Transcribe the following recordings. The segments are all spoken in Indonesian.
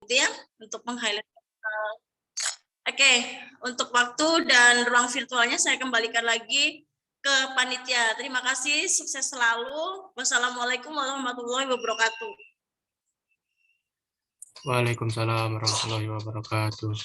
gitu ya, untuk meng-highlight. Oke, untuk waktu dan ruang virtualnya saya kembalikan lagi ke panitia. Terima kasih, sukses selalu. Wassalamualaikum warahmatullahi wabarakatuh. Waalaikumsalam warahmatullahi wabarakatuh.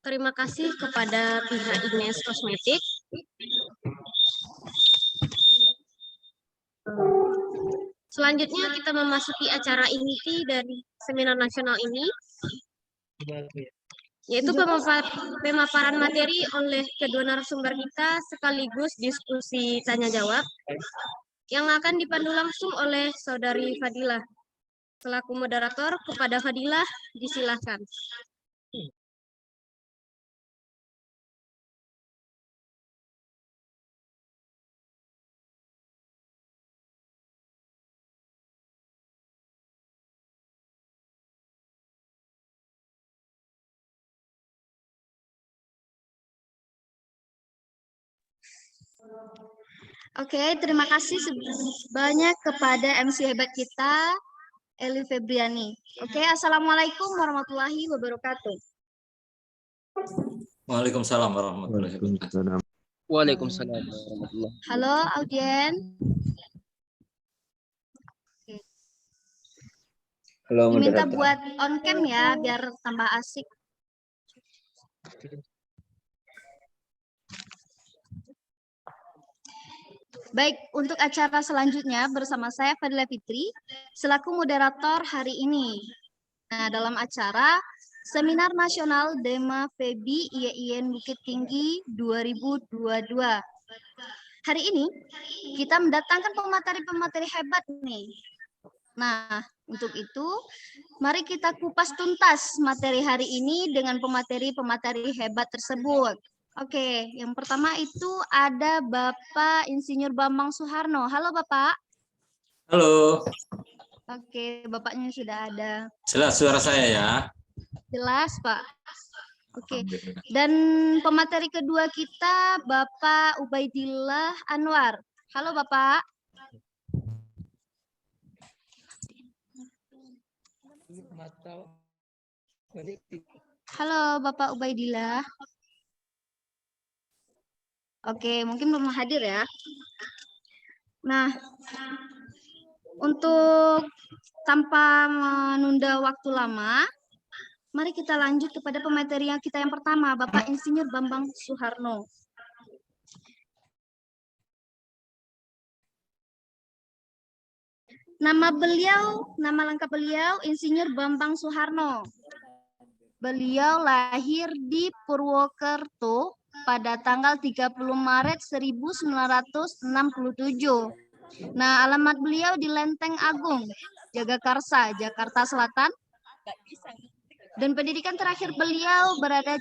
Terima kasih kepada pihak Ignes Kosmetik. Selanjutnya kita memasuki acara inti dari seminar nasional ini, yaitu pemaparan materi oleh kedua narasumber kita sekaligus diskusi tanya jawab yang akan dipandu langsung oleh Saudari Fadilah. Selaku moderator, kepada Fadilah disilahkan. Oke, terima kasih banyak kepada MC hebat kita, Eli Febriani. Oke, assalamualaikum warahmatullahi wabarakatuh. Waalaikumsalam warahmatullahi wabarakatuh. Waalaikumsalam warahmatullahi. Halo, audien. Halo, Diminta moderator. buat on cam ya, biar tambah asik. Baik, untuk acara selanjutnya bersama saya Fadilah Fitri selaku moderator hari ini. Nah, dalam acara Seminar Nasional Dema Febi IAIN Bukit Tinggi 2022. Hari ini kita mendatangkan pemateri-pemateri hebat nih. Nah, untuk itu mari kita kupas tuntas materi hari ini dengan pemateri-pemateri hebat tersebut. Oke, yang pertama itu ada Bapak Insinyur Bambang Suharno. Halo Bapak. Halo. Oke, Bapaknya sudah ada. Jelas suara saya ya? Jelas Pak. Oke, dan pemateri kedua kita Bapak Ubaidillah Anwar. Halo Bapak. Halo Bapak Ubaidillah. Oke, mungkin belum hadir ya. Nah, untuk tanpa menunda waktu lama, mari kita lanjut kepada pemateri yang kita yang pertama, Bapak Insinyur Bambang Suharno. Nama lengkap beliau Insinyur Bambang Suharno. Beliau lahir di Purwokerto pada tanggal 30 Maret 1967. Nah, alamat beliau di Lenteng Agung, Jagakarsa, Jakarta Selatan. Dan pendidikan terakhir beliau berada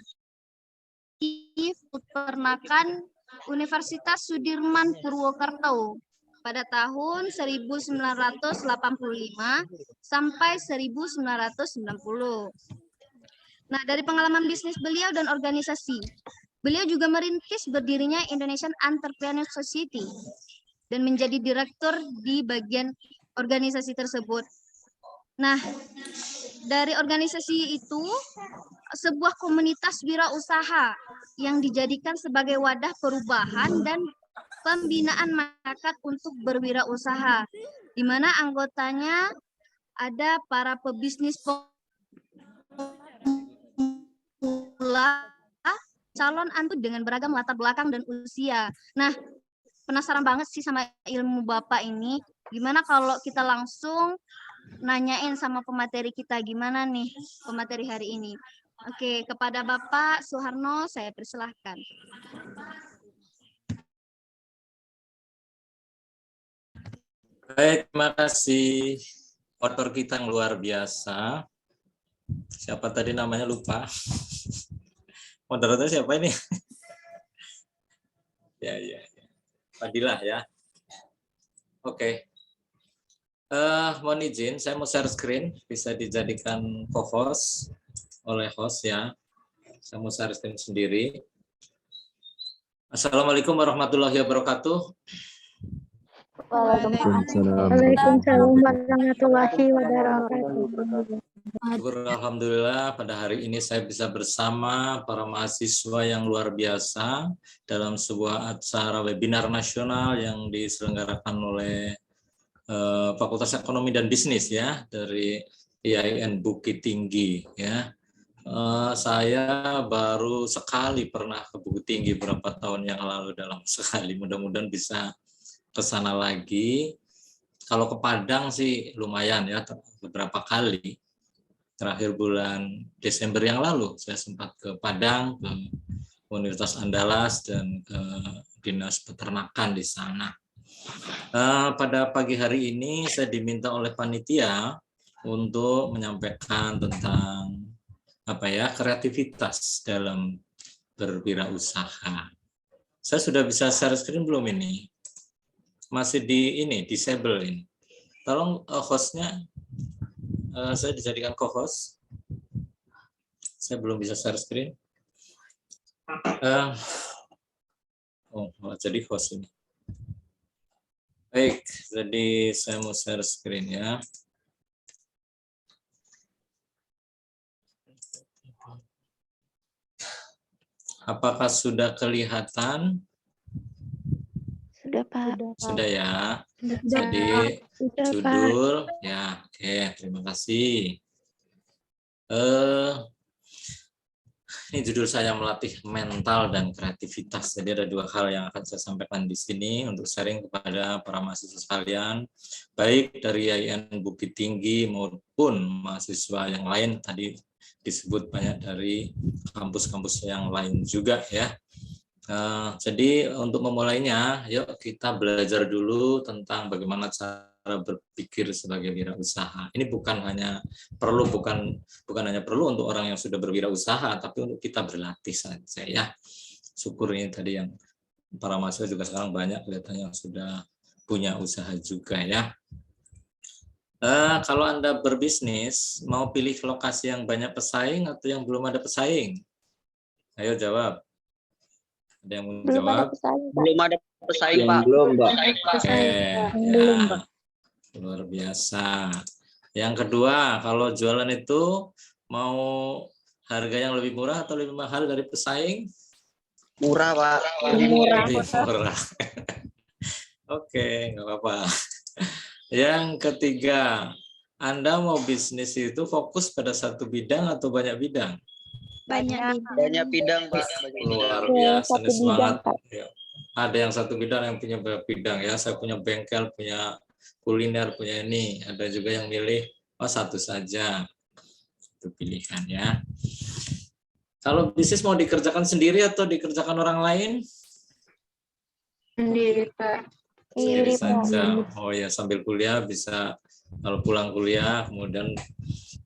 di Peternakan Universitas Sudirman Purwokerto pada tahun 1985 sampai 1990. Nah, dari pengalaman bisnis beliau dan organisasi, beliau juga merintis berdirinya Indonesian Entrepreneur Society dan menjadi direktur di bagian organisasi tersebut. Nah, dari organisasi itu, sebuah komunitas wirausaha yang dijadikan sebagai wadah perubahan dan pembinaan masyarakat untuk berwirausaha, di mana anggotanya ada para pebisnis pemula, calon antu dengan beragam latar belakang dan usia. Nah, penasaran banget sih sama ilmu Bapak ini. Gimana kalau kita langsung nanyain sama pemateri kita, gimana nih pemateri hari ini? Oke, kepada Bapak Suharno saya persilahkan. Baik, terima kasih. Autor kita yang luar biasa. Siapa tadi namanya lupa. Moderator siapa ini? Ya. Fadilah ya. Oke. Mohon izin, saya mau share screen. Bisa dijadikan co-host oleh host ya. Saya mau share screen sendiri. Assalamualaikum warahmatullahi wabarakatuh. Waalaikumsalam warahmatullahi wabarakatuh. Syukur alhamdulillah pada hari ini saya bisa bersama para mahasiswa yang luar biasa dalam sebuah acara webinar nasional yang diselenggarakan oleh Fakultas Ekonomi dan Bisnis ya dari IAIN Bukit Tinggi ya. Saya baru sekali pernah ke Bukit Tinggi beberapa tahun yang lalu dalam sekali. Mudah-mudahan bisa ke sana lagi. Kalau ke Padang sih lumayan ya, beberapa kali. Terakhir bulan Desember yang lalu saya sempat ke Padang, ke Universitas Andalas dan ke Dinas Peternakan di sana. Pada pagi hari ini saya diminta oleh panitia untuk menyampaikan tentang kreativitas dalam berwirausaha. Saya sudah bisa share screen belum ini? Masih disable ini. Tolong hostnya saya dijadikan co-host. Saya belum bisa share screen. Jadi host ini. Baik, jadi saya mau share screen ya. Apakah sudah kelihatan? Sudah, Pak. Sudah ya. Jadi judul ya, oke, terima kasih. Ini judul saya melatih mental dan kreativitas. Jadi ada dua hal yang akan saya sampaikan di sini untuk sharing kepada para mahasiswa sekalian, baik dari IAIN Bukit Tinggi maupun mahasiswa yang lain. Tadi disebut banyak dari kampus-kampus yang lain juga ya. Jadi untuk memulainya, yuk kita belajar dulu tentang bagaimana cara berpikir sebagai wirausaha. Ini bukan hanya perlu untuk orang yang sudah berwirausaha, tapi untuk kita berlatih saja ya. Syukur ini tadi yang para mahasiswa juga sekarang banyak kelihatannya yang sudah punya usaha juga ya. Kalau Anda berbisnis, mau pilih lokasi yang banyak pesaing atau yang belum ada pesaing? Ayo jawab. Ada yang mau jawab? Belum ada pesaing, Pak. Belum, Pak. Ya. Luar biasa. Yang kedua, kalau jualan itu mau harga yang lebih murah atau lebih mahal dari pesaing? Murah, Pak. Lebih murah. Oke, nggak apa-apa. Yang ketiga, Anda mau bisnis itu fokus pada satu bidang atau banyak bidang? Banyak bidang, Pak. Luar biasa, nih semangat. Ya. Ada yang satu bidang, yang punya banyak bidang ya. Saya punya bengkel, punya kuliner, punya ini. Ada juga yang milih satu saja. Itu pilihan ya. Kalau bisnis mau dikerjakan sendiri atau dikerjakan orang lain? Sendiri, Pak. Sendiri saja. Oh ya, sambil kuliah bisa, kalau pulang kuliah kemudian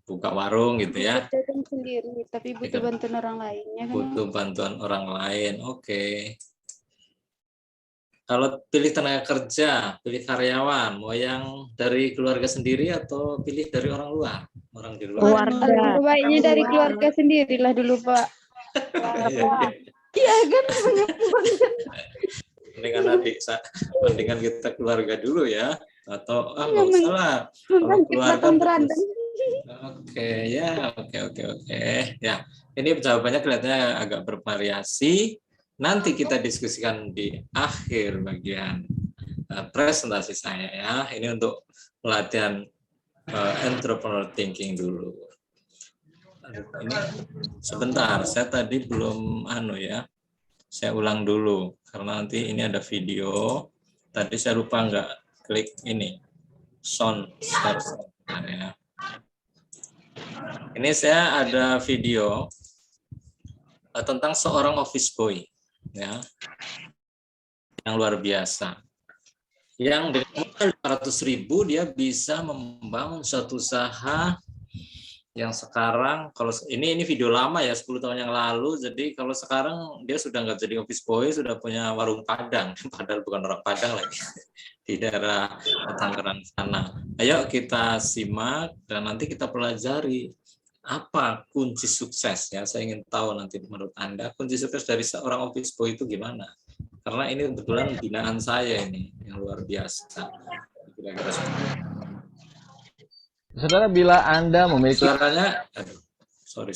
buka warung gitu ya. Sendiri, tapi butuh bantuan orang lainnya kan. Butuh bantuan orang lain. Oke. Kalau pilih tenaga kerja, pilih karyawan, mau yang dari keluarga sendiri atau pilih dari orang luar? Orang di luar. Keluarga. Baiknya dari keluarga sendirilah dulu, Pak. Iya kan. Mendingan kita keluarga dulu ya. Atau nggak usah lah. Kalau keluarga Oke. Ya, ini jawabannya kelihatannya agak bervariasi. Nanti kita diskusikan di akhir bagian presentasi saya ya. Ini untuk pelatihan entrepreneur thinking dulu. Ini sebentar, saya tadi belum saya ulang dulu karena nanti ini ada video. Tadi saya lupa nggak klik ini sound ya. Ini saya ada video tentang seorang office boy, ya, yang luar biasa. Yang dengan modal 500.000 dia bisa membangun suatu usaha yang sekarang, kalau ini video lama ya, 10 tahun yang lalu. Jadi kalau sekarang dia sudah nggak jadi office boy, sudah punya warung Padang, padahal bukan orang Padang lagi, di daerah Tangerang sana. Ayo kita simak dan nanti kita pelajari apa kunci sukses ya. Saya ingin tahu nanti menurut Anda kunci sukses dari seorang office boy itu gimana? Karena ini kebetulan binaan saya ini yang luar biasa. Kira-kira Saudara, bila Anda memiliki suaranya, aduh, sorry.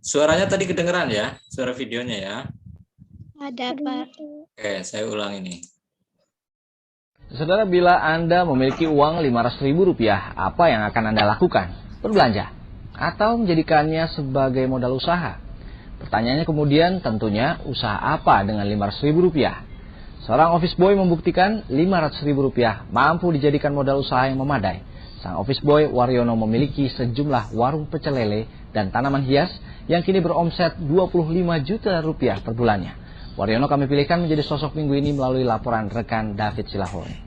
Suaranya tadi kedengeran ya, suara videonya ya. Ada, Pak. Oke, saya ulang ini. Saudara, bila Anda memiliki uang Rp500.000, apa yang akan Anda lakukan? Berbelanja atau menjadikannya sebagai modal usaha? Pertanyaannya kemudian tentunya usaha apa dengan Rp500.000? Seorang office boy membuktikan Rp500.000 mampu dijadikan modal usaha yang memadai. Sang office boy Waryono memiliki sejumlah warung pecel lele dan tanaman hias yang kini beromset Rp25 juta per bulannya. Waryono kami pilihkan menjadi sosok minggu ini melalui laporan rekan David Silahore.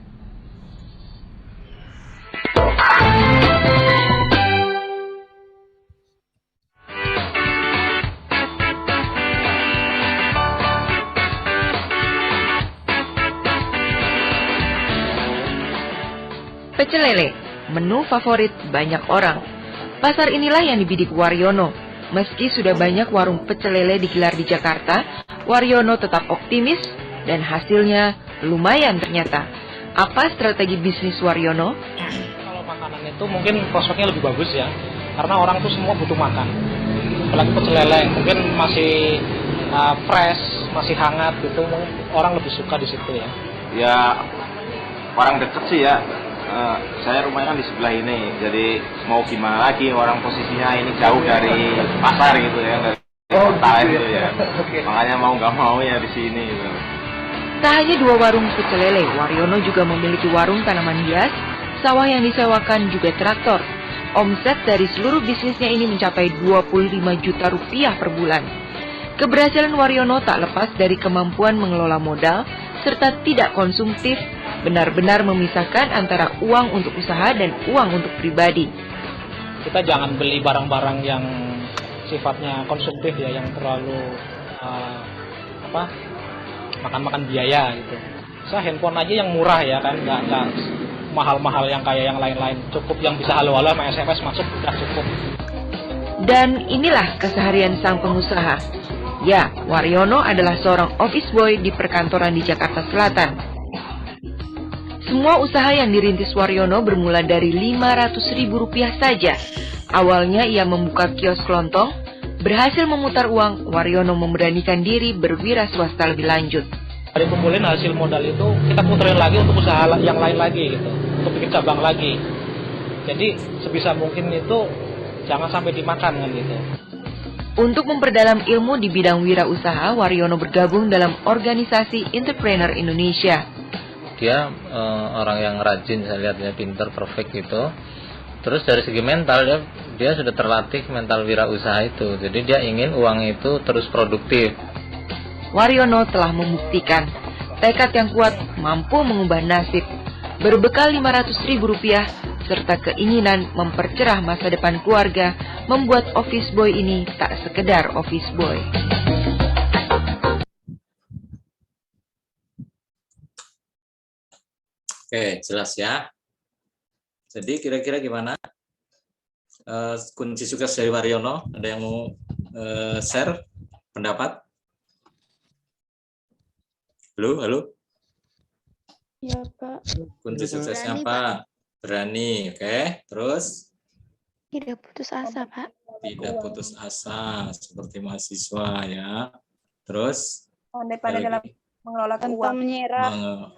Pecel lele, menu favorit banyak orang. Pasar inilah yang dibidik Waryono. Meski sudah banyak warung pecel lele digelar di Jakarta, Waryono tetap optimis dan hasilnya lumayan ternyata. Apa strategi bisnis Waryono? Kalau makanan itu mungkin prospeknya lebih bagus ya, karena orang tuh semua butuh makan. Apalagi pecel lele, mungkin masih fresh, masih hangat gitu, orang lebih suka di situ ya. Ya, orang deket sih ya. Saya rumahnya kan di sebelah ini, jadi mau gimana lagi, orang posisinya ini jauh dari pasar gitu ya, dari kota gitu ya. Makanya mau nggak mau ya di sini gitu. Tak hanya 2 warung pecel lele, Waryono juga memiliki warung tanaman hias, sawah yang disewakan juga traktor. Omset dari seluruh bisnisnya ini mencapai Rp25 juta per bulan. Keberhasilan Waryono tak lepas dari kemampuan mengelola modal serta tidak konsumtif, benar-benar memisahkan antara uang untuk usaha dan uang untuk pribadi. Kita jangan beli barang-barang yang sifatnya konsumtif ya, yang terlalu makan-makan biaya gitu. Saya handphone aja yang murah ya kan, nggak mahal-mahal yang kayak yang lain-lain. Cukup yang bisa halo-halo sama SMS masuk udah cukup. Dan inilah keseharian sang pengusaha. Ya, Waryono adalah seorang office boy di perkantoran di Jakarta Selatan. Semua usaha yang dirintis Waryono bermula dari Rp500.000 saja. Awalnya ia membuka kios kelontong, berhasil memutar uang, Waryono memberanikan diri berwira swasta lebih lanjut. Dari kumpulin hasil modal itu, kita puterin lagi untuk usaha yang lain lagi gitu, untuk bikin cabang lagi. Jadi sebisa mungkin itu jangan sampai dimakan kan gitu. Untuk memperdalam ilmu di bidang wirausaha, Waryono bergabung dalam organisasi Entrepreneur Indonesia. Dia orang yang rajin, saya lihat dia pinter, perfect gitu. Terus dari segi mental dia sudah terlatih mental wirausaha itu. Jadi dia ingin uang itu terus produktif. Waryono telah membuktikan tekad yang kuat mampu mengubah nasib. Berbekal Rp500.000 serta keinginan mempercerah masa depan keluarga, membuat office boy ini tak sekedar office boy. Oke, jelas ya. Jadi kira-kira gimana kunci sukses dari Waryono? Ada yang mau share pendapat? Halo? Ya, Pak. Kunci suksesnya apa? Berani, oke. Terus? Tidak putus asa, Pak. Tidak putus asa, seperti mahasiswa ya. Terus? Pandai dalam mengelola keuangan.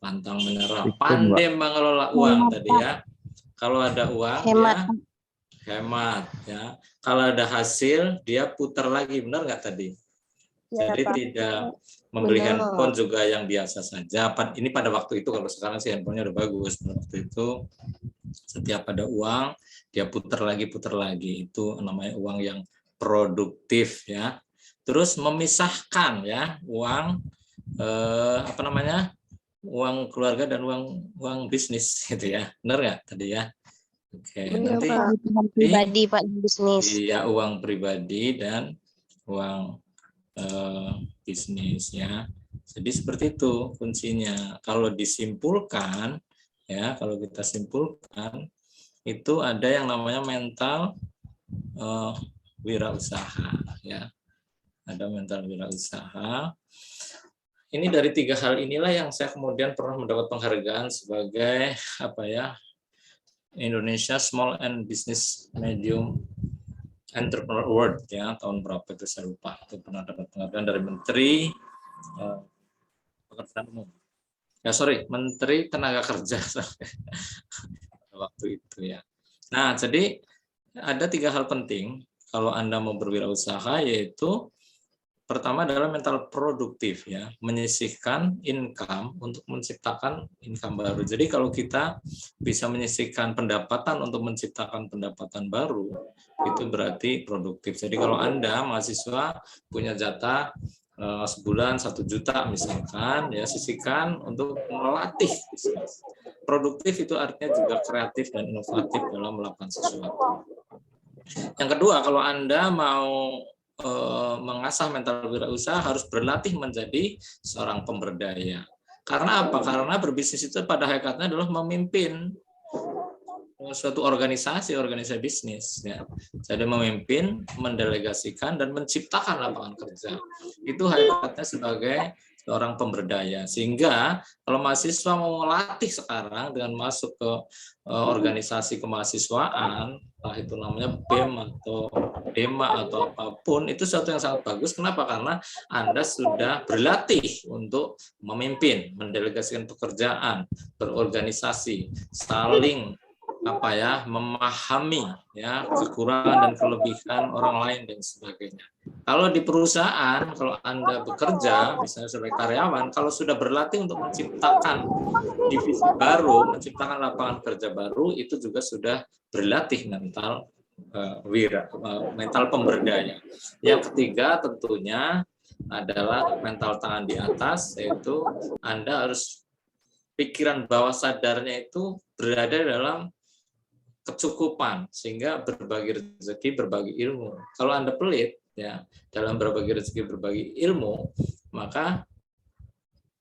Pantang menyerah, pandai mengelola uang tadi ya. Kalau ada uang dia hemat ya. Kalau ada hasil dia putar lagi, benar nggak tadi? Ya, jadi Pak. membeli Benar. handphone juga yang biasa saja. Ini pada waktu itu, kalau sekarang sih handphonenya udah bagus. Pada waktu itu setiap ada uang dia putar lagi. Itu namanya uang yang produktif ya. Terus memisahkan ya uang uang keluarga dan uang bisnis gitu ya. Benar nggak tadi ya? Oke, Benar, nanti Pak. Pribadi, Pak, bisnis. iya, uang pribadi dan uang bisnis ya. Jadi seperti itu kuncinya. Kalau disimpulkan ya, kalau kita simpulkan itu ada yang namanya mental wirausaha ya. Ada mental wirausaha. Ini dari 3 hal inilah yang saya kemudian pernah mendapat penghargaan sebagai Indonesia Small and Business Medium Entrepreneur Award ya, tahun berapa itu saya lupa. Itu pernah dapat penghargaan dari Menteri Pekerjaan Umum. Menteri Tenaga Kerja waktu itu ya. Nah, jadi ada 3 hal penting kalau Anda mau berwirausaha, yaitu pertama adalah mental produktif ya, menyisihkan income untuk menciptakan income baru. Jadi kalau kita bisa menyisihkan pendapatan untuk menciptakan pendapatan baru, itu berarti produktif. Jadi kalau Anda mahasiswa punya jatah sebulan 1 juta misalkan ya, sisihkan untuk melatih bisnis. Produktif itu artinya juga kreatif dan inovatif dalam melakukan sesuatu. Yang kedua, kalau Anda mau mengasah mental wirausaha, harus berlatih menjadi seorang pemberdaya. Karena apa? Karena berbisnis itu pada hakikatnya adalah memimpin suatu organisasi bisnis ya. Jadi memimpin, mendelegasikan dan menciptakan lapangan kerja. Itu hakikatnya sebagai seorang pemberdaya. Sehingga kalau mahasiswa mau melatih sekarang dengan masuk ke organisasi kemahasiswaan, entah itu namanya BEM atau DEMA atau apapun, itu sesuatu yang sangat bagus. Kenapa? Karena Anda sudah berlatih untuk memimpin, mendelegasikan pekerjaan, berorganisasi, saling memahami ya kekurangan dan kelebihan orang lain dan sebagainya. Kalau di perusahaan, kalau Anda bekerja misalnya sebagai karyawan, kalau sudah berlatih untuk menciptakan divisi baru, menciptakan lapangan kerja baru, itu juga sudah berlatih mental mental pemberdaya. Yang ketiga tentunya adalah mental tangan di atas, yaitu Anda harus pikiran bawah sadarnya itu berada dalam kecukupan, sehingga berbagi rezeki, berbagi ilmu. Kalau Anda pelit ya dalam berbagi rezeki, berbagi ilmu, maka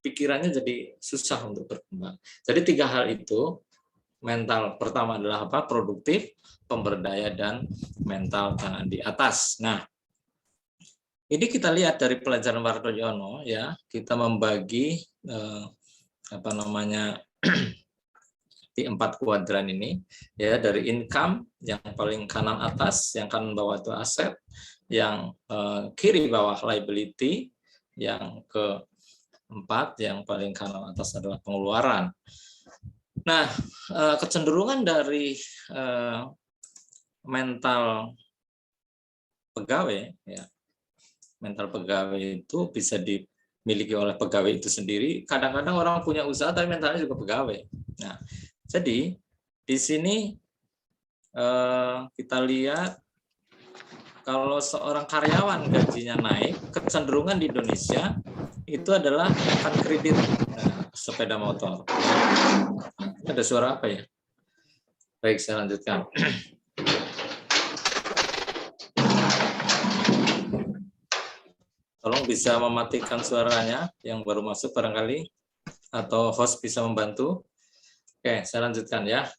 pikirannya jadi susah untuk berkembang. Jadi 3 hal itu, mental pertama adalah produktif, pemberdaya, dan mental tangan di atas. Nah, ini kita lihat dari pelajaran Wardoyono ya, kita membagi di 4 kuadran ini ya, dari income yang paling kanan atas, yang kanan bawah itu aset, yang kiri bawah liability, yang keempat yang paling kanan atas adalah pengeluaran. Nah, kecenderungan dari mental pegawai ya, mental pegawai itu bisa dimiliki oleh pegawai itu sendiri. Kadang-kadang orang punya usaha tapi mentalnya juga pegawai. Nah, jadi di sini kita lihat kalau seorang karyawan gajinya naik, kecenderungan di Indonesia itu adalah akan kredit sepeda motor. Ada suara apa ya? Baik, saya lanjutkan. Tolong bisa mematikan suaranya yang baru masuk barangkali, atau host bisa membantu. Oke, saya lanjutkan ya.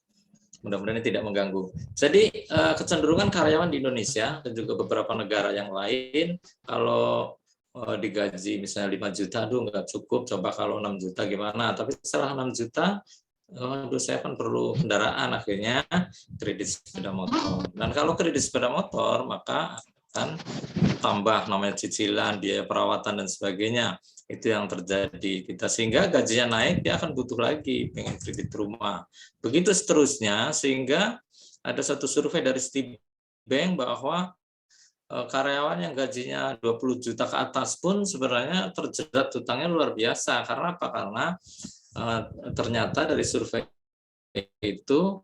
Mudah-mudahan ini tidak mengganggu. Jadi kecenderungan karyawan di Indonesia dan juga beberapa negara yang lain, kalau digaji misalnya 5 juta, aduh nggak cukup, coba kalau 6 juta gimana. Tapi setelah 6 juta, aduh saya kan perlu kendaraan, akhirnya kredit sepeda motor. Dan kalau kredit sepeda motor, maka akan tambah namanya cicilan, biaya perawatan dan sebagainya. Itu yang terjadi kita, sehingga gajinya naik, dia akan butuh lagi pengen kredit rumah. Begitu seterusnya, sehingga ada satu survei dari Citibank bahwa karyawan yang gajinya 20 juta ke atas pun sebenarnya terjerat hutangnya luar biasa. Karena apa? Karena ternyata dari survei itu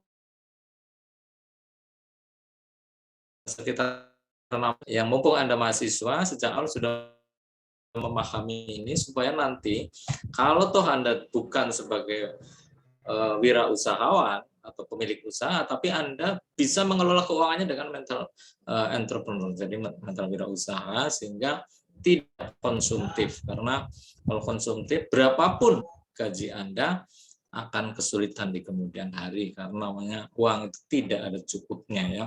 sekitar yang mumpung Anda mahasiswa sejak awal sudah memahami ini supaya nanti kalau toh Anda bukan sebagai wirausahawan atau pemilik usaha, tapi Anda bisa mengelola keuangannya dengan mental entrepreneur, jadi mental wirausaha, sehingga tidak konsumtif. Karena kalau konsumtif, berapapun gaji Anda akan kesulitan di kemudian hari, karena namanya uang itu tidak ada cukupnya ya,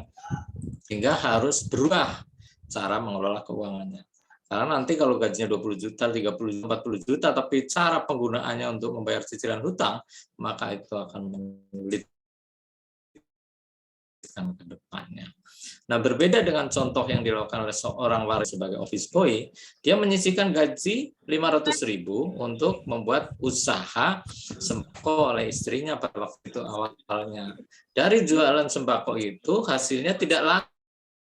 sehingga harus berubah cara mengelola keuangannya. Karena nanti kalau gajinya 20 juta, 30 juta, 40 juta, tapi cara penggunaannya untuk membayar cicilan hutang, maka itu akan menyulitkan ke depannya. Nah, berbeda dengan contoh yang dilakukan oleh seorang waris sebagai office boy, dia menyisihkan gaji 500.000 untuk membuat usaha sembako oleh istrinya pada waktu itu awalnya. Dari jualan sembako itu hasilnya tidak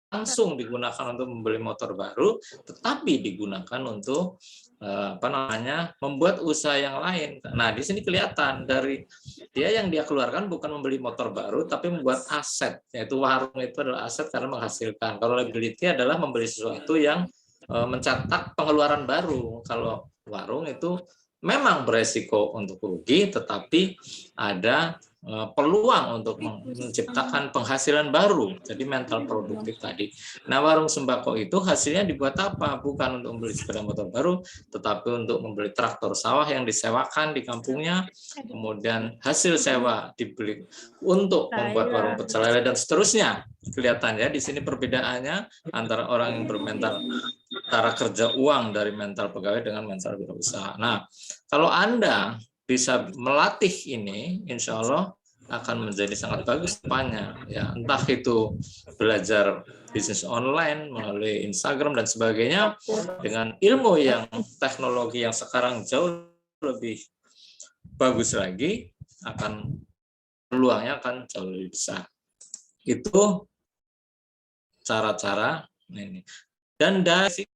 langsung digunakan untuk membeli motor baru, tetapi digunakan untuk membuat usaha yang lain. Nah, di sini kelihatan dari dia yang dia keluarkan bukan membeli motor baru, tapi membuat aset, yaitu warung itu adalah aset karena menghasilkan. Kalau liability adalah membeli sesuatu yang mencatat pengeluaran baru. Kalau warung itu memang beresiko untuk rugi, tetapi ada peluang untuk menciptakan penghasilan baru, jadi mental produktif tadi. Nah, warung sembako itu hasilnya dibuat apa? Bukan untuk membeli sepeda motor baru, tetapi untuk membeli traktor sawah yang disewakan di kampungnya, kemudian hasil sewa dibeli untuk membuat warung pecel lele dan seterusnya. Kelihatan ya di sini perbedaannya antara orang yang bermental cara kerja uang dari mental pegawai dengan mental wirausaha. Nah, kalau Anda bisa melatih ini, insya Allah akan menjadi sangat bagus depannya. Ya, entah itu belajar bisnis online melalui Instagram dan sebagainya, dengan ilmu yang teknologi yang sekarang jauh lebih bagus lagi, akan peluangnya akan jauh lebih besar. Itu cara-cara ini. Dan dari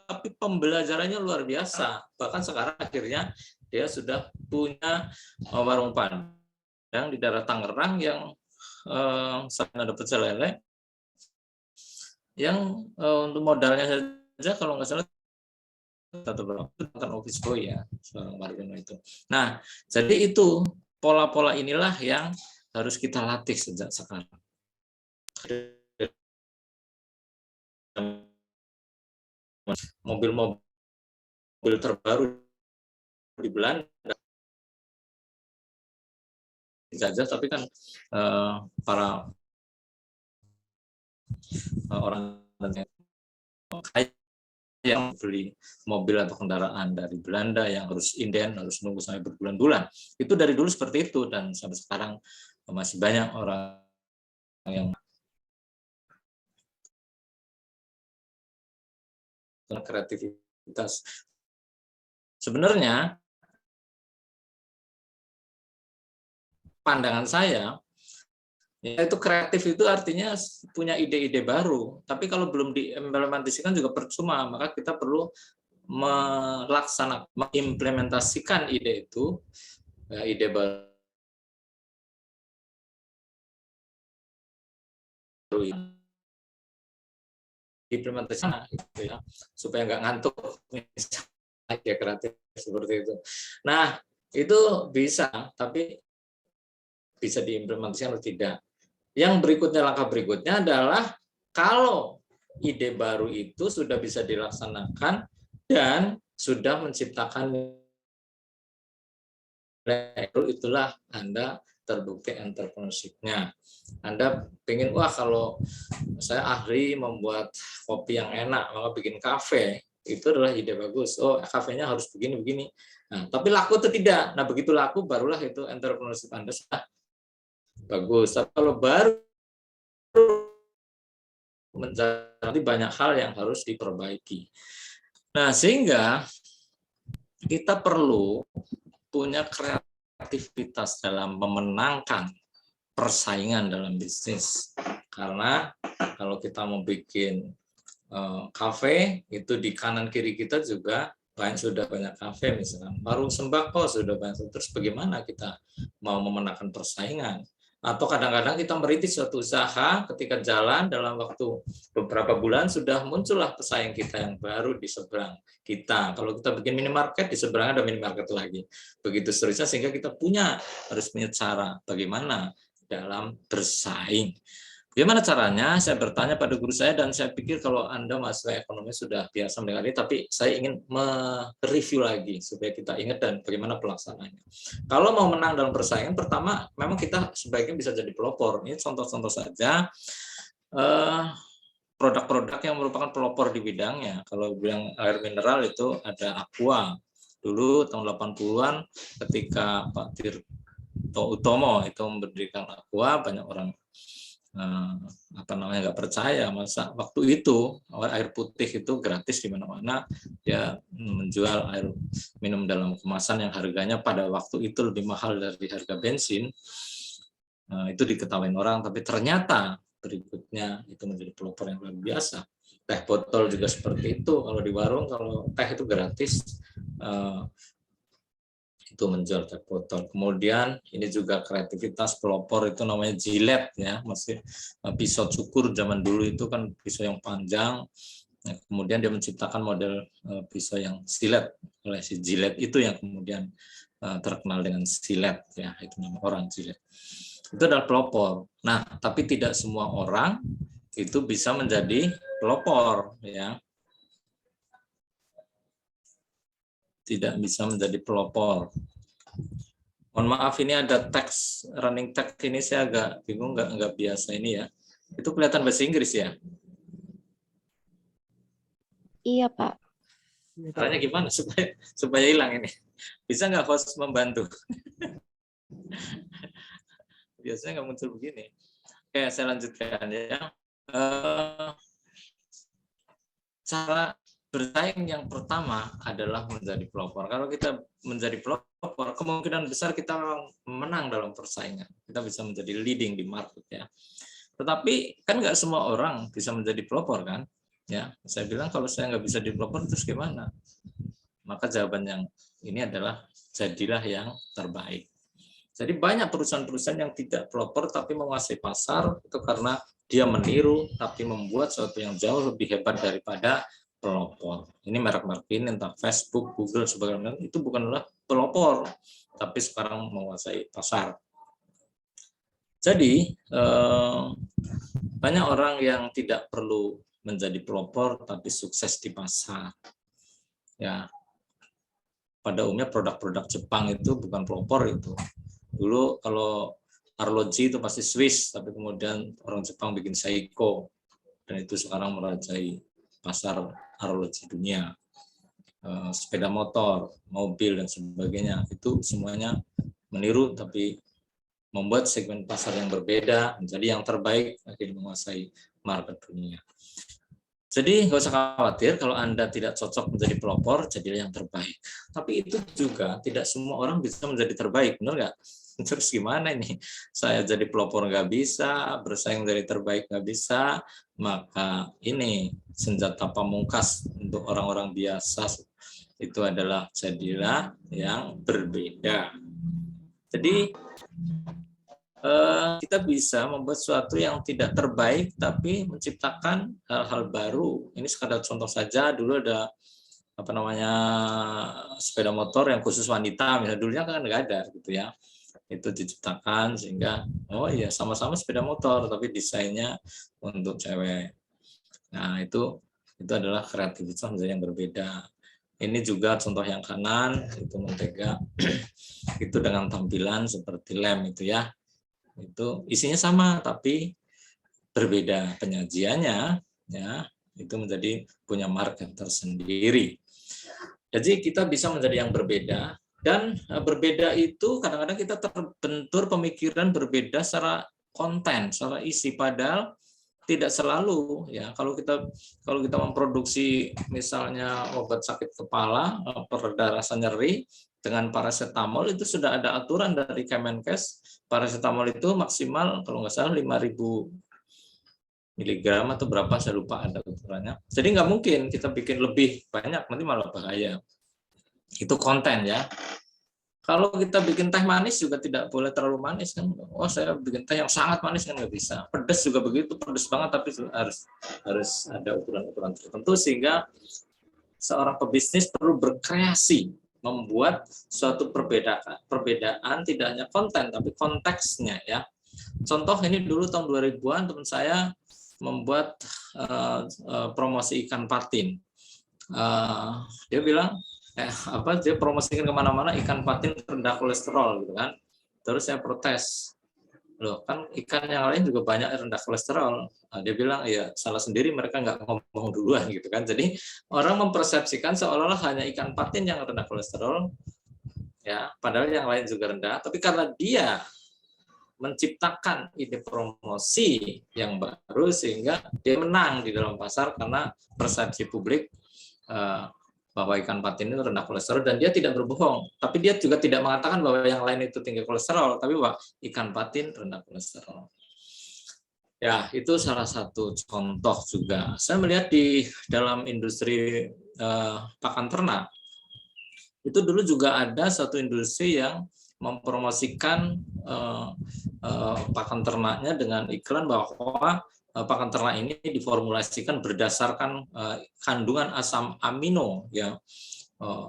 tapi pembelajarannya luar biasa. Bahkan sekarang akhirnya dia sudah punya warung padang di daerah Tangerang yang ada pecel lele yang untuk modalnya saja kalau nggak salah tentang office boy ya, seorang Waryono itu. Nah, jadi itu pola-pola inilah yang harus kita latih sejak sekarang. Mobil terbaru di Belanda saja, tapi kan para orang yang beli mobil atau kendaraan dari Belanda yang harus inden, harus nunggu sampai berbulan-bulan, itu dari dulu seperti itu, dan sampai sekarang masih banyak orang yang kreativitas. Sebenarnya pandangan saya, yaitu kreatif itu artinya punya ide-ide baru, tapi kalau belum diimplementasikan juga percuma, maka kita perlu mengimplementasikan ide itu, ya, ide baru implementasikan gitu ya, supaya nggak ngantuk ya, kreatif seperti itu. Nah, itu bisa, tapi bisa diimplementasikan atau tidak. Yang berikutnya, langkah berikutnya adalah kalau ide baru itu sudah bisa dilaksanakan dan sudah menciptakan itulah Anda terbukti entrepreneurship-nya. Anda pengen, wah kalau saya ahli membuat kopi yang enak, maka bikin kafe, itu adalah ide bagus. Oh, kafenya harus begini-begini. Nah, tapi laku atau tidak? Nah, begitu laku, barulah itu entrepreneurship Anda sudah bagus. Tapi kalau baru menjadi banyak hal yang harus diperbaiki. Nah, sehingga kita perlu punya kreativitas dalam memenangkan persaingan dalam bisnis. Karena kalau kita mau bikin kafe, itu di kanan kiri kita juga sudah banyak kafe misalkan. Warung sembako sudah banyak. Terus bagaimana kita mau memenangkan persaingan? Atau kadang-kadang kita merintis suatu usaha, ketika jalan dalam waktu beberapa bulan sudah muncullah pesaing kita yang baru di seberang kita. Kalau kita bikin minimarket, di seberang ada minimarket lagi. Begitu seterusnya, sehingga kita harus punya cara bagaimana dalam bersaing. Bagaimana caranya? Saya bertanya pada guru saya, dan saya pikir kalau Anda mahasiswa ekonomi sudah biasa mendengar ini, tapi saya ingin mereview lagi supaya kita ingat dan bagaimana pelaksanaannya. Kalau mau menang dalam persaingan, pertama memang kita sebaiknya bisa jadi pelopor. Ini contoh-contoh saja produk-produk yang merupakan pelopor di bidangnya. Kalau bilang air mineral itu ada Aqua. Dulu tahun 80-an ketika Pak Tirto Utomo itu mendirikan Aqua, banyak orang nggak percaya, masa waktu itu air putih itu gratis di mana-mana, dia menjual air minum dalam kemasan yang harganya pada waktu itu lebih mahal dari harga bensin. Itu diketahui orang, tapi ternyata berikutnya itu menjadi pelopor yang luar biasa. Teh botol juga seperti itu, kalau di warung kalau teh itu gratis, itu menjual teh botol. Kemudian ini juga kreativitas pelopor itu namanya jilet ya, masih pisau cukur zaman dulu itu kan pisau yang panjang. Nah, kemudian dia menciptakan model pisau yang silet, oleh si jilet itu yang kemudian terkenal dengan silet ya, itu nama orang jilet. Itu adalah pelopor. Nah, tapi tidak semua orang itu bisa menjadi pelopor ya. Tidak bisa menjadi pelopor. Mohon maaf, ini ada teks, running text ini saya agak bingung, nggak biasa ini ya. Itu kelihatan bahasa Inggris ya? Iya, Pak. Caranya gimana supaya hilang ini? Bisa nggak host membantu? Biasanya nggak muncul begini. Oke, saya lanjutkan ya. Cara bersaing yang pertama adalah menjadi pelopor. Kalau kita menjadi pelopor, kemungkinan besar kita menang dalam persaingan. Kita bisa menjadi leading di market ya. Tetapi kan nggak semua orang bisa menjadi pelopor kan? Ya, saya bilang kalau saya nggak bisa di pelopor terus gimana? Maka jawaban yang ini adalah jadilah yang terbaik. Jadi banyak perusahaan-perusahaan yang tidak pelopor tapi menguasai pasar itu karena dia meniru tapi membuat sesuatu yang jauh lebih hebat daripada pelopor. Ini merek-merek ini entah Facebook, Google, sebagainya itu bukanlah pelopor, tapi sekarang menguasai pasar. Jadi banyak orang yang tidak perlu menjadi pelopor tapi sukses di pasar. Ya, pada umumnya produk-produk Jepang itu bukan pelopor itu. Dulu kalau arloji itu pasti Swiss, tapi kemudian orang Jepang bikin Seiko dan itu sekarang merajai pasar arloji dunia. Sepeda motor, mobil dan sebagainya itu semuanya meniru tapi membuat segmen pasar yang berbeda menjadi yang terbaik akhirnya menguasai market dunia. Jadi nggak usah khawatir kalau Anda tidak cocok menjadi pelopor, jadilah yang terbaik. Tapi itu juga tidak semua orang bisa menjadi terbaik, benar nggak? Terus gimana ini? Saya jadi pelopor nggak bisa, bersaing menjadi terbaik nggak bisa, maka ini senjata pamungkas untuk orang-orang biasa itu adalah jadilah yang berbeda. Jadi kita bisa membuat sesuatu yang tidak terbaik tapi menciptakan hal-hal baru. Ini sekadar contoh saja. Dulu ada sepeda motor yang khusus wanita, misalnya dulunya kan nggak ada gitu ya. Itu diciptakan sehingga sama-sama sepeda motor tapi desainnya untuk cewek. Nah, itu adalah kreativitas yang berbeda. Ini juga contoh yang kanan, itu Mentega. Itu dengan tampilan seperti lem itu ya. Itu isinya sama tapi berbeda penyajiannya ya, itu menjadi punya market tersendiri. Jadi kita bisa menjadi yang berbeda, dan berbeda itu kadang-kadang kita terbentur pemikiran berbeda secara konten, secara isi, padahal tidak selalu ya. Kalau kita memproduksi misalnya obat sakit kepala, pereda rasa nyeri dengan paracetamol, itu sudah ada aturan dari Kemenkes. Paracetamol itu maksimal kalau nggak salah 5.000 miligram atau berapa, saya lupa ada ukurannya. Jadi nggak mungkin kita bikin lebih banyak, nanti malah bahaya. Itu konten ya. Kalau kita bikin teh manis juga tidak boleh terlalu manis kan. Oh, saya bikin teh yang sangat manis kan nggak bisa. Pedas juga begitu, pedas banget, tapi harus ada ukuran-ukuran tertentu sehingga seorang pebisnis perlu berkreasi, membuat suatu perbedaan tidak hanya konten tapi konteksnya ya. Contoh ini dulu tahun 2000-an teman saya membuat promosi ikan patin. Dia bilang dia promosikan kemana-mana ikan patin rendah kolesterol gitu kan. Terus saya protes, loh kan ikan yang lain juga banyak rendah kolesterol. Nah, dia bilang ya salah sendiri, mereka nggak ngomong duluan gitu kan. Jadi orang mempersepsikan seolah-olah hanya ikan patin yang rendah kolesterol ya, padahal yang lain juga rendah. Tapi karena dia menciptakan ide promosi yang baru sehingga dia menang di dalam pasar karena persepsi publik bahwa ikan patin itu rendah kolesterol, dan dia tidak berbohong. Tapi dia juga tidak mengatakan bahwa yang lain itu tinggi kolesterol, tapi bahwa ikan patin rendah kolesterol. Ya, itu salah satu contoh juga. Saya melihat di dalam industri pakan ternak, itu dulu juga ada satu industri yang mempromosikan pakan ternaknya dengan iklan bahwa pakan ternak ini diformulasikan berdasarkan kandungan asam amino ya.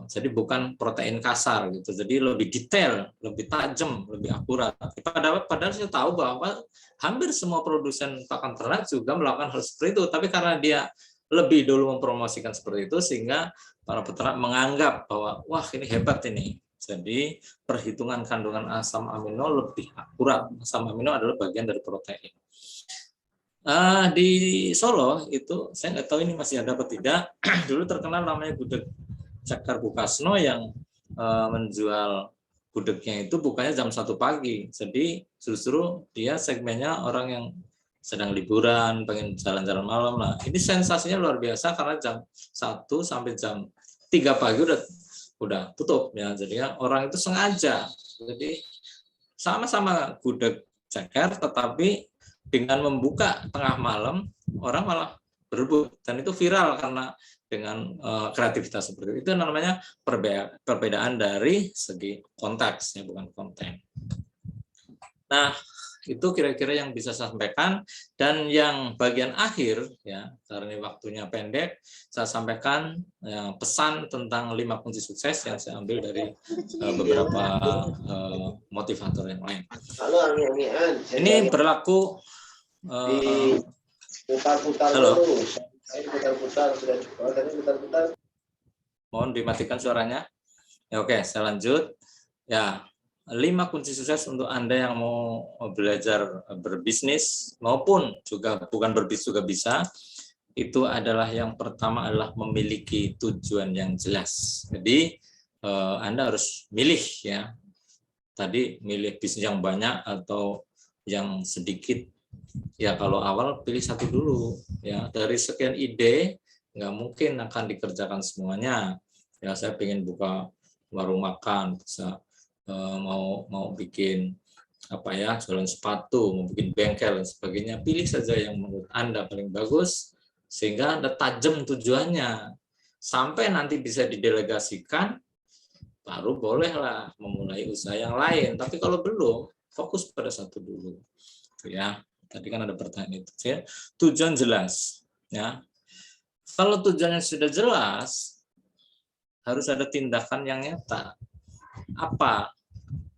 Jadi bukan protein kasar gitu. Jadi lebih detail, lebih tajam, lebih akurat. Padahal saya tahu bahwa hampir semua produsen pakan ternak juga melakukan hal seperti itu, tapi karena dia lebih dulu mempromosikan seperti itu sehingga para peternak menganggap bahwa wah ini hebat ini. Jadi perhitungan kandungan asam amino lebih akurat. Asam amino adalah bagian dari protein. Di Solo itu saya nggak tahu ini masih ada atau tidak. Dulu terkenal namanya gudeg Cakar Bukasno yang menjual gudegnya itu bukanya jam 1 pagi. Jadi justru dia segmennya orang yang sedang liburan, pengen jalan-jalan malam lah. Ini sensasinya luar biasa karena jam 1 sampai jam 3 pagi udah tutup ya. Jadi orang itu sengaja. Jadi sama-sama gudeg ceker, tetapi dengan membuka tengah malam orang malah berebut, dan itu viral karena dengan kreativitas seperti itu. Itu namanya perbedaan dari segi konteks ya, bukan konten. Nah, itu kira-kira yang bisa saya sampaikan. Dan yang bagian akhir ya, karena waktunya pendek, saya sampaikan pesan tentang 5 kunci sukses yang saya ambil dari beberapa motivator yang lain. Ini berlaku halo. Mohon dimatikan suaranya. Ya, oke, saya lanjut. Ya, 5 kunci sukses untuk Anda yang mau belajar berbisnis maupun juga bukan berbisnis juga bisa. Itu adalah yang pertama adalah memiliki tujuan yang jelas. Jadi Anda harus milih ya. Tadi milih bisnis yang banyak atau yang sedikit. Ya kalau awal pilih satu dulu ya. Dari sekian ide nggak mungkin akan dikerjakan semuanya. Ya saya pengen buka warung makan, bisa mau bikin apa ya, jualan sepatu, mau bikin bengkel dan sebagainya. Pilih saja yang menurut Anda paling bagus sehingga Anda tajam tujuannya. Sampai nanti bisa didelegasikan, baru bolehlah memulai usaha yang lain. Tapi kalau belum, fokus pada satu dulu. Ya, tadi kan ada pertanyaan itu. Ya. Tujuan jelas. Ya. Kalau tujuannya sudah jelas, harus ada tindakan yang nyata. Apa?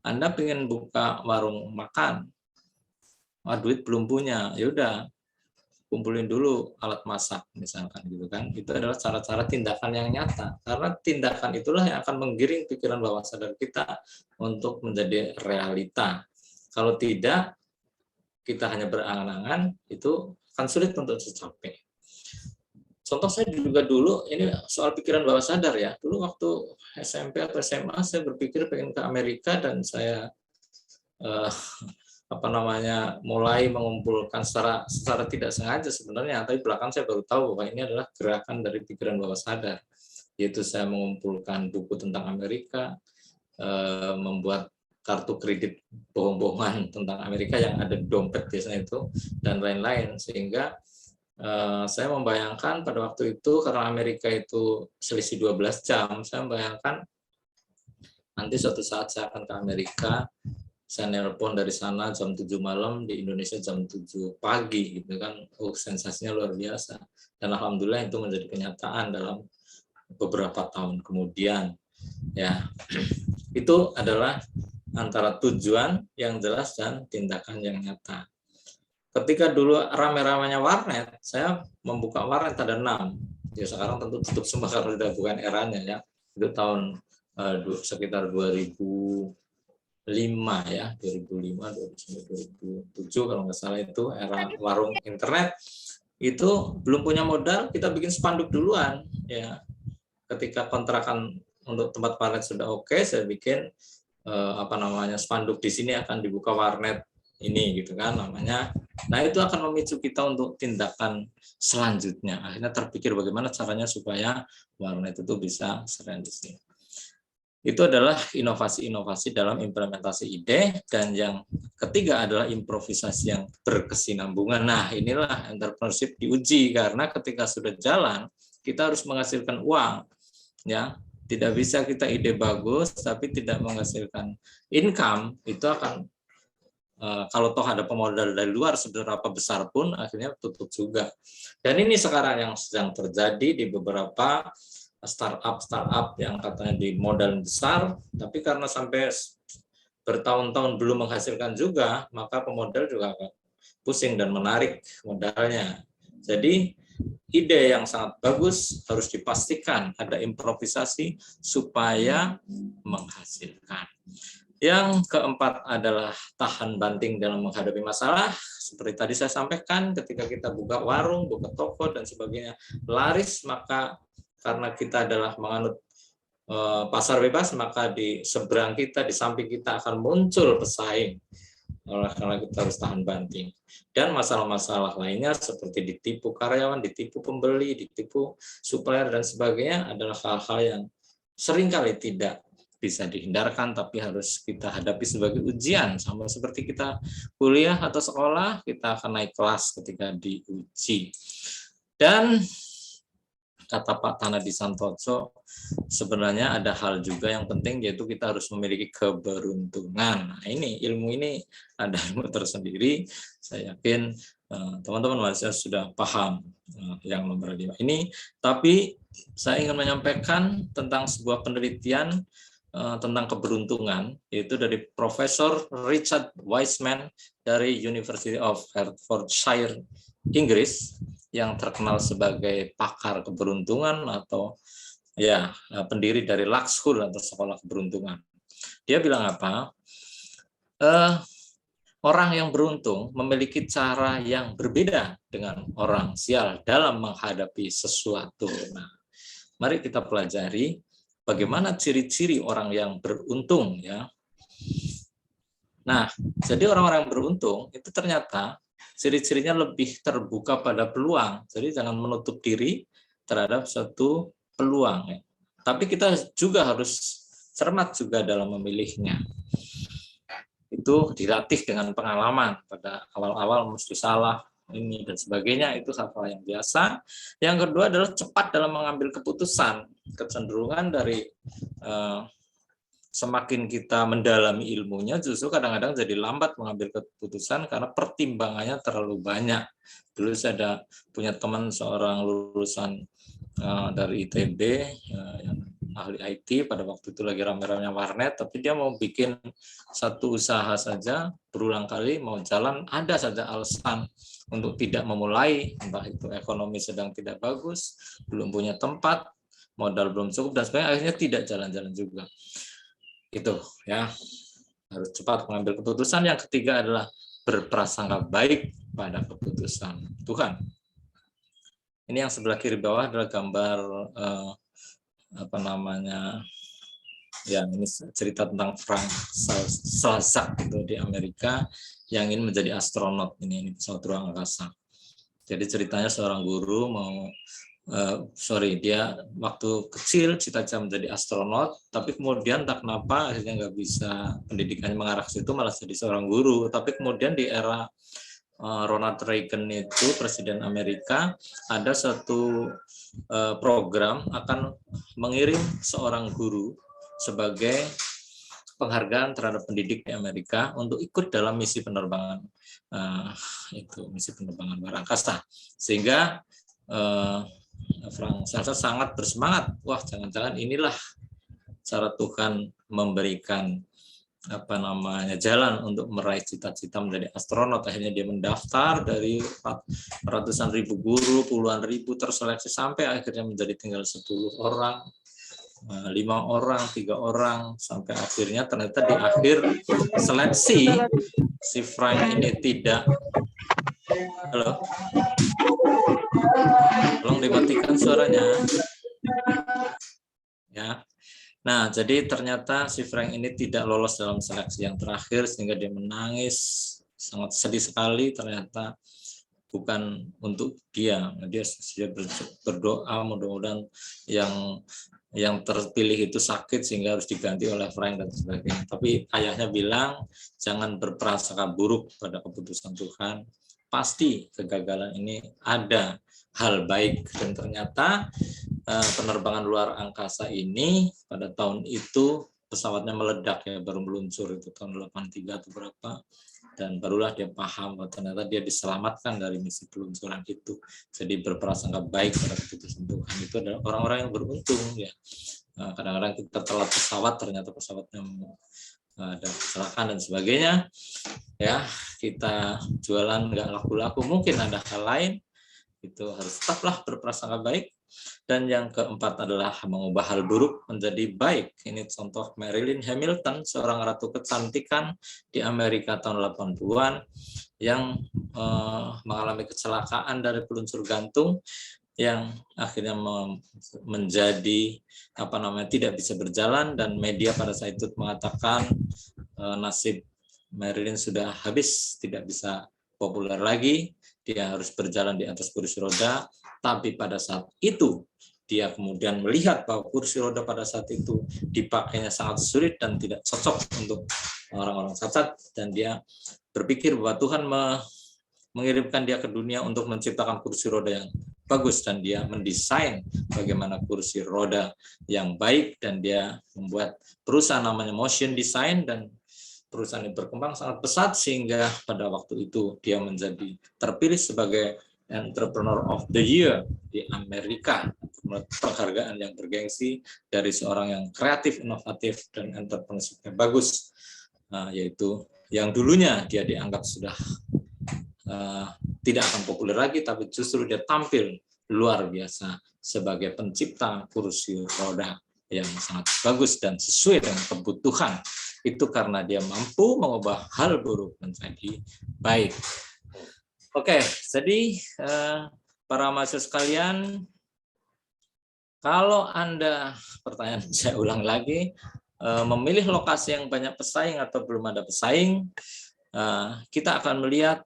Anda pengen buka warung makan, duit belum punya, ya udah kumpulin dulu alat masak misalkan gitu kan. Itu adalah cara-cara tindakan yang nyata. Karena tindakan itulah yang akan menggiring pikiran bawah sadar kita untuk menjadi realita. Kalau tidak, kita hanya berangan-angan, itu akan sulit untuk tercapai. Contoh saya juga dulu, ini soal pikiran bawah sadar ya. Dulu waktu SMP atau SMA saya berpikir pengen ke Amerika dan saya mulai mengumpulkan secara tidak sengaja sebenarnya, tapi belakang saya baru tahu bahwa ini adalah gerakan dari pikiran bawah sadar. Yaitu saya mengumpulkan buku tentang Amerika, membuat kartu kredit bohong-bohongan tentang Amerika yang ada dompet biasanya itu dan lain-lain, sehingga Saya membayangkan pada waktu itu karena Amerika itu selisih 12 jam, saya membayangkan nanti suatu saat saya akan ke Amerika, saya nelpon dari sana jam 7 malam, di Indonesia jam 7 pagi gitu kan. Sensasinya luar biasa. Dan alhamdulillah itu menjadi kenyataan dalam beberapa tahun kemudian. Ya. Itu adalah antara tujuan yang jelas dan tindakan yang nyata. Ketika dulu rame-ramenya warnet, saya membuka warnet ada 6. Ya sekarang tentu tutup semua karena sudah bukan eranya ya. Itu tahun sekitar 2005 ya, 2005 2007 kalau nggak salah, itu era warung internet. Itu belum punya modal, kita bikin spanduk duluan ya. Ketika kontrakan untuk tempat warnet sudah oke, saya bikin spanduk di sini akan dibuka warnet ini gitu kan namanya. Nah, itu akan memicu kita untuk tindakan selanjutnya. Akhirnya terpikir bagaimana caranya supaya warnet itu bisa serius. Itu adalah inovasi-inovasi dalam implementasi ide, dan yang ketiga adalah improvisasi yang berkesinambungan. Nah, inilah entrepreneurship diuji karena ketika sudah jalan, kita harus menghasilkan uang, ya. Tidak bisa kita ide bagus tapi tidak menghasilkan income, itu akan kalau toh ada pemodal dari luar seberapa besar pun akhirnya tutup juga. Dan ini sekarang yang sedang terjadi di beberapa startup yang katanya di modal besar, tapi karena sampai bertahun-tahun belum menghasilkan juga, maka pemodal juga akan pusing dan menarik modalnya. Jadi ide yang sangat bagus harus dipastikan ada improvisasi supaya menghasilkan. Yang keempat adalah tahan banting dalam menghadapi masalah. Seperti tadi saya sampaikan, ketika kita buka warung, buka toko dan sebagainya laris, maka karena kita adalah menganut pasar bebas, maka di seberang kita, di samping kita akan muncul pesaing. Karena kita harus tahan banting. Dan masalah-masalah lainnya seperti ditipu karyawan, ditipu pembeli, ditipu supplier dan sebagainya adalah hal-hal yang seringkali tidak bisa dihindarkan, tapi harus kita hadapi sebagai ujian. Sama seperti kita kuliah atau sekolah, kita akan naik kelas ketika diuji. Dan kata Pak Tanadi Santoso, sebenarnya ada hal juga yang penting, yaitu kita harus memiliki keberuntungan. Nah, ini ilmu ini ada ilmu tersendiri. Saya yakin teman-teman mahasiswa sudah paham yang nomor 5 ini. Tapi saya ingin menyampaikan tentang sebuah penelitian tentang keberuntungan, yaitu dari Profesor Richard Wiseman dari University of Hertfordshire, Inggris, yang terkenal sebagai pakar keberuntungan atau ya pendiri dari Lux School atau sekolah keberuntungan. Dia bilang apa? Orang yang beruntung memiliki cara yang berbeda dengan orang sial dalam menghadapi sesuatu. Nah, mari kita pelajari bagaimana ciri-ciri orang yang beruntung ya. Nah, jadi orang-orang yang beruntung itu ternyata ciri-cirinya lebih terbuka pada peluang. Jadi jangan menutup diri terhadap suatu peluang. Ya. Tapi kita juga harus cermat juga dalam memilihnya. Itu dilatih dengan pengalaman. Pada awal-awal mesti salah, ini dan sebagainya, itu hal-hal yang biasa. Yang kedua adalah cepat dalam mengambil keputusan. Kecenderungan dari semakin kita mendalami ilmunya, justru kadang-kadang jadi lambat mengambil keputusan karena pertimbangannya terlalu banyak. Dulu saya punya teman seorang lulusan dari ITB, yang ahli IT, pada waktu itu lagi rame-ramenya warnet, tapi dia mau bikin satu usaha saja, berulang kali mau jalan, ada saja alasan untuk tidak memulai, entah itu ekonomi sedang tidak bagus, belum punya tempat, modal belum cukup, dan sebagainya, akhirnya tidak jalan-jalan juga. Itu ya, harus cepat mengambil keputusan. Yang ketiga adalah berprasangka baik pada keputusan Tuhan. Ini yang sebelah kiri bawah adalah gambar ya, ini cerita tentang Frank Slazak itu di Amerika yang ingin menjadi astronot. Ini pesawat ruang angkasa. Jadi ceritanya seorang guru dia waktu kecil cita-cita menjadi astronot, tapi kemudian tak kenapa akhirnya nggak bisa, pendidikannya mengarah ke situ, malah jadi seorang guru. Tapi kemudian di era Ronald Reagan itu, Presiden Amerika, ada satu program akan mengirim seorang guru sebagai penghargaan terhadap pendidik di Amerika untuk ikut dalam misi penerbangan misi penerbangan luar angkasa, sehingga Frank Salsa sangat bersemangat. Wah, jangan-jangan inilah cara Tuhan memberikan jalan untuk meraih cita-cita menjadi astronot. Akhirnya dia mendaftar dari ratusan ribu guru, puluhan ribu terseleksi sampai akhirnya menjadi tinggal 10 orang, 5 orang, 3 orang, sampai akhirnya ternyata di akhir seleksi si Frank ini tidak. Halo, tolong dimatikan suaranya ya. Nah, jadi ternyata si Frank ini tidak lolos dalam seleksi yang terakhir, sehingga dia menangis, sangat sedih sekali. Ternyata bukan untuk dia berdoa mudah-mudahan yang terpilih itu sakit sehingga harus diganti oleh Frank dan sebagainya. Tapi ayahnya bilang, jangan berprasangka buruk pada keputusan Tuhan. Pasti kegagalan ini ada hal baik, dan ternyata penerbangan luar angkasa ini pada tahun itu pesawatnya meledak ya, baru meluncur itu tahun 83 atau berapa, dan barulah dia paham bahwa ternyata dia diselamatkan dari misi peluncuran itu. Jadi berprasangka baik pada keputusan Tuhan itu adalah orang-orang yang beruntung ya. Kadang-kadang kita telat pesawat, ternyata pesawatnya ada kecelakaan dan sebagainya ya, kita jualan nggak laku-laku, mungkin ada hal lain, itu harus tetaplah berprasangka baik. Dan yang keempat adalah mengubah hal buruk menjadi baik. Ini contoh Marilyn Hamilton, seorang ratu kecantikan di Amerika tahun 80-an yang mengalami kecelakaan dari peluncur gantung yang akhirnya menjadi tidak bisa berjalan, dan media pada saat itu mengatakan nasib Marilyn sudah habis, tidak bisa populer lagi, dia harus berjalan di atas kursi roda. Tapi pada saat itu dia kemudian melihat bahwa kursi roda pada saat itu dipakainya sangat sulit dan tidak cocok untuk orang-orang cacat, dan dia berpikir bahwa Tuhan mengirimkan dia ke dunia untuk menciptakan kursi roda yang bagus, dan dia mendesain bagaimana kursi roda yang baik, dan dia membuat perusahaan namanya Motion Design, dan perusahaan ini berkembang sangat pesat sehingga pada waktu itu dia menjadi terpilih sebagai Entrepreneur of the Year di Amerika, penghargaan yang bergengsi dari seorang yang kreatif, inovatif, dan entrepreneurship-nya bagus, yaitu yang dulunya dia dianggap sudah tidak akan populer lagi, tapi justru dia tampil luar biasa sebagai pencipta kursi roda yang sangat bagus dan sesuai dengan kebutuhan. Itu karena dia mampu mengubah hal buruk menjadi baik. Oke, jadi para mahasiswa sekalian, kalau Anda, pertanyaan saya ulang lagi, memilih lokasi yang banyak pesaing atau belum ada pesaing, kita akan melihat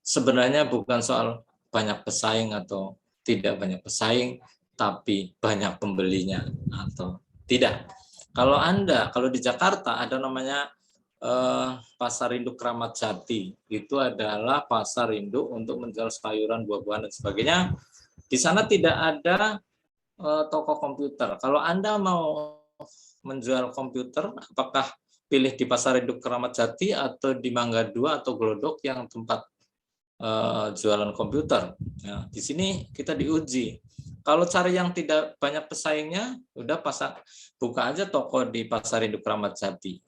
sebenarnya bukan soal banyak pesaing atau tidak banyak pesaing, tapi banyak pembelinya atau tidak. Kalau di Jakarta ada namanya Pasar Induk Kramat Jati, itu adalah pasar induk untuk menjual sayuran, buah-buahan dan sebagainya. Di sana tidak ada toko komputer. Kalau Anda mau menjual komputer, apakah pilih di Pasar Induk Kramat Jati atau di Mangga 2 atau Glodok yang tempat jualan komputer? Nah, di sini kita diuji. Kalau cari yang tidak banyak pesaingnya, udah buka aja toko di Pasar Induk Kramat Jati.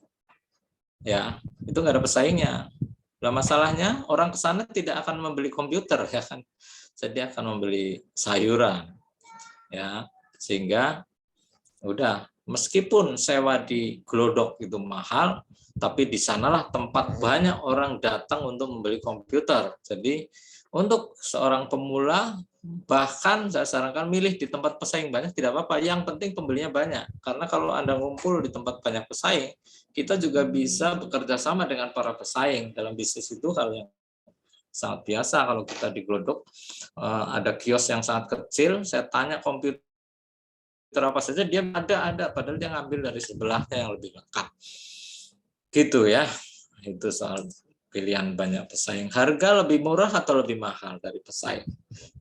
Ya, itu nggak ada pesaingnya. Nah, masalahnya orang ke sana tidak akan membeli komputer, ya kan? Jadi akan membeli sayuran, ya. Sehingga udah, meskipun sewa di Glodok itu mahal, tapi di sanalah tempat banyak orang datang untuk membeli komputer. Jadi untuk seorang pemula, bahkan saya sarankan milih di tempat pesaing banyak tidak apa-apa, yang penting pembelinya banyak. Karena kalau Anda ngumpul di tempat banyak pesaing, kita juga bisa bekerja sama dengan para pesaing. Dalam bisnis itu hal yang sangat biasa. Kalau kita di Glodok, ada kios yang sangat kecil, saya tanya komputer apa saja, dia ada, padahal dia ngambil dari sebelahnya yang lebih lengkap. Gitu ya, itu soal pilihan banyak pesaing. Harga lebih murah atau lebih mahal dari pesaing?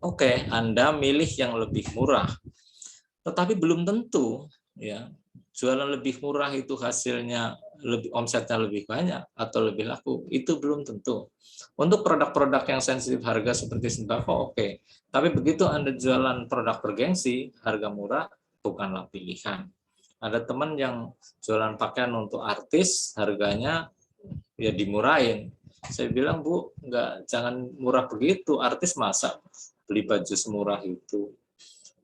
Oke, Anda milih yang lebih murah. Tetapi belum tentu ya jualan lebih murah itu hasilnya lebih, omsetnya lebih banyak atau lebih laku, itu belum tentu. Untuk produk-produk yang sensitif harga seperti sembako oke. Tapi begitu Anda jualan produk bergengsi, harga murah bukanlah pilihan. Ada teman yang jualan pakaian untuk artis, harganya ya dimurahin. Saya bilang, Bu, jangan murah begitu. Artis masa beli baju semurah itu?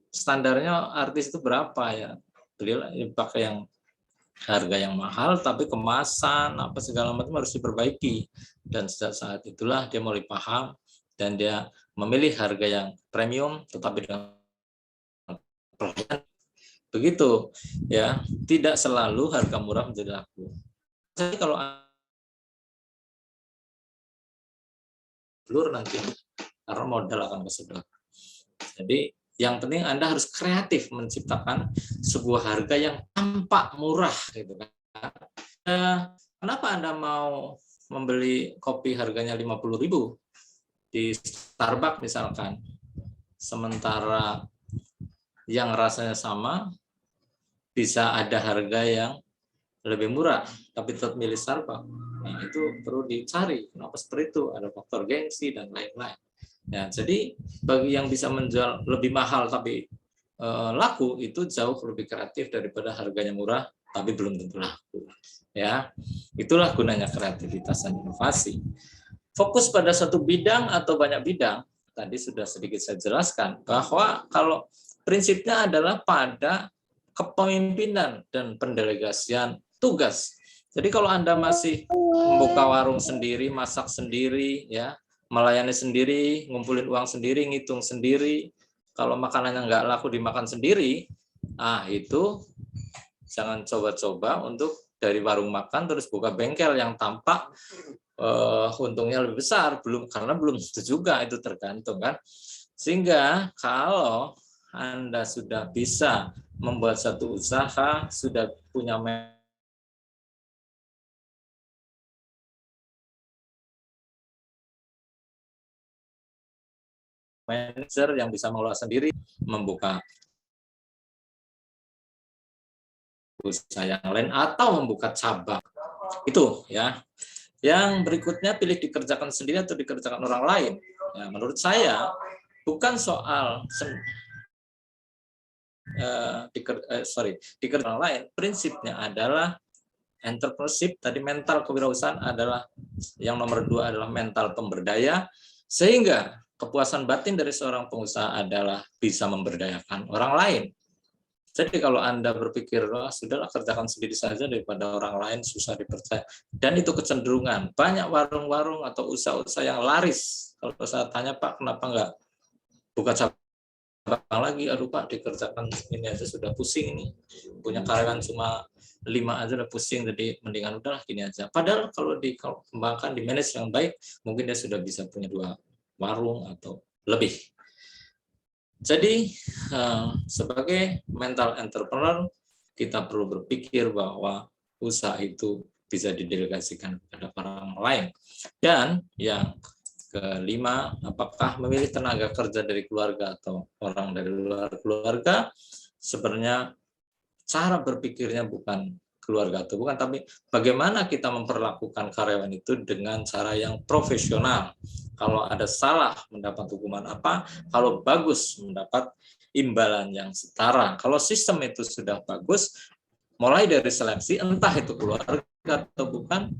Standarnya artis itu berapa ya? Belilah pakai yang harga yang mahal, tapi kemasan apa segala macam harus diperbaiki. Dan sejak saat itulah dia mulai paham dan dia memilih harga yang premium, tetapi dengan begitu ya. Tidak selalu harga murah menjadi laku. Jadi kalau blur nanti karena modal akan kesedot. Jadi yang penting Anda harus kreatif menciptakan sebuah harga yang tampak murah gitu kan. Kenapa Anda mau membeli kopi harganya 50.000 di Starbucks misalkan, sementara yang rasanya sama bisa ada harga yang lebih murah tapi tetap milih Starbucks? Nah, itu perlu dicari kenapa seperti itu, ada faktor gengsi dan lain-lain. Ya, jadi bagi yang bisa menjual lebih mahal tapi laku itu jauh lebih kreatif daripada harganya murah tapi belum tentu laku. Ya, itulah gunanya kreativitas dan inovasi. Fokus pada satu bidang atau banyak bidang, tadi sudah sedikit saya jelaskan bahwa kalau prinsipnya adalah pada kepemimpinan dan pendelegasian tugas. Jadi kalau Anda masih membuka warung sendiri, masak sendiri, ya, melayani sendiri, ngumpulin uang sendiri, ngitung sendiri, kalau makanannya nggak laku dimakan sendiri, itu jangan coba-coba untuk dari warung makan terus buka bengkel yang tampak untungnya lebih besar, karena belum tentu juga, itu tergantung kan. Sehingga kalau Anda sudah bisa membuat satu usaha, sudah punya manajer yang bisa mengelola sendiri, membuka usaha yang lain atau membuka cabang. Itu ya. Yang berikutnya, pilih dikerjakan sendiri atau dikerjakan orang lain. Ya, menurut saya bukan soal dikerjakan orang lain. Prinsipnya adalah entrepreneurship, tadi mental kewirausahaan adalah yang nomor 2 adalah mental pemberdaya, sehingga kepuasan batin dari seorang pengusaha adalah bisa memberdayakan orang lain. Jadi kalau Anda berpikir, sudahlah kerjakan sendiri saja daripada orang lain susah dipercaya. Dan itu kecenderungan. Banyak warung-warung atau usaha-usaha yang laris. Kalau saya tanya, Pak, kenapa enggak buka cabang lagi? Aduh Pak, dikerjakan ini aja sudah pusing ini. Punya karyawan cuma 5 aja udah pusing, jadi mendingan udahlah gini aja. Padahal kalau dikembangkan, di manage yang baik, mungkin dia sudah bisa punya 2 warung atau lebih. Jadi sebagai mental entrepreneur kita perlu berpikir bahwa usaha itu bisa didelegasikan kepada orang lain. Dan yang kelima, apakah memilih tenaga kerja dari keluarga atau orang dari luar keluarga? Sebenarnya cara berpikirnya bukan keluarga atau bukan, tapi bagaimana kita memperlakukan karyawan itu dengan cara yang profesional. Kalau ada salah mendapat hukuman apa, kalau bagus mendapat imbalan yang setara. Kalau sistem itu sudah bagus, mulai dari seleksi, entah itu keluarga atau bukan,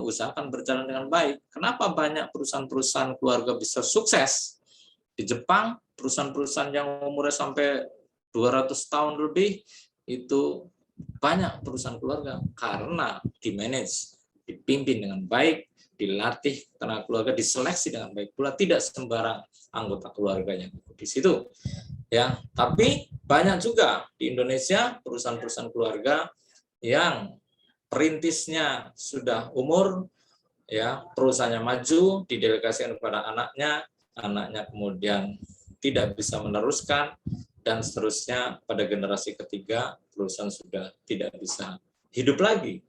usaha akan berjalan dengan baik. Kenapa banyak perusahaan-perusahaan keluarga bisa sukses? Di Jepang, perusahaan-perusahaan yang umurnya sampai 200 tahun lebih, itu banyak perusahaan keluarga karena di-manage, dipimpin dengan baik, dilatih tenaga keluarga, diseleksi dengan baik pula, tidak sembarang anggota keluarga yang ikut di situ. Ya, tapi banyak juga di Indonesia perusahaan-perusahaan keluarga yang perintisnya sudah umur, ya, perusahaannya maju, didelegasikan kepada anaknya, anaknya kemudian tidak bisa meneruskan, dan seterusnya pada generasi ketiga perusahaan sudah tidak bisa hidup lagi.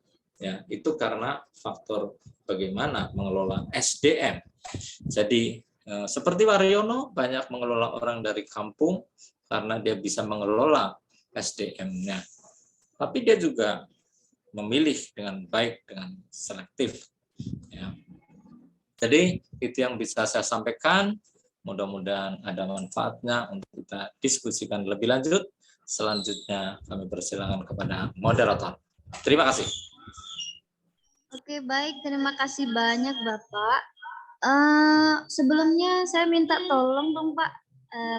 Ya, itu karena faktor bagaimana mengelola SDM. Jadi seperti Waryono banyak mengelola orang dari kampung karena dia bisa mengelola SDM-nya. Tapi dia juga memilih dengan baik, dengan selektif. Ya. Jadi itu yang bisa saya sampaikan. Mudah-mudahan ada manfaatnya untuk kita diskusikan lebih lanjut. Selanjutnya kami persilakan kepada moderator. Terima kasih. Oke, baik. Terima kasih banyak, Bapak. Sebelumnya saya minta tolong dong, Pak.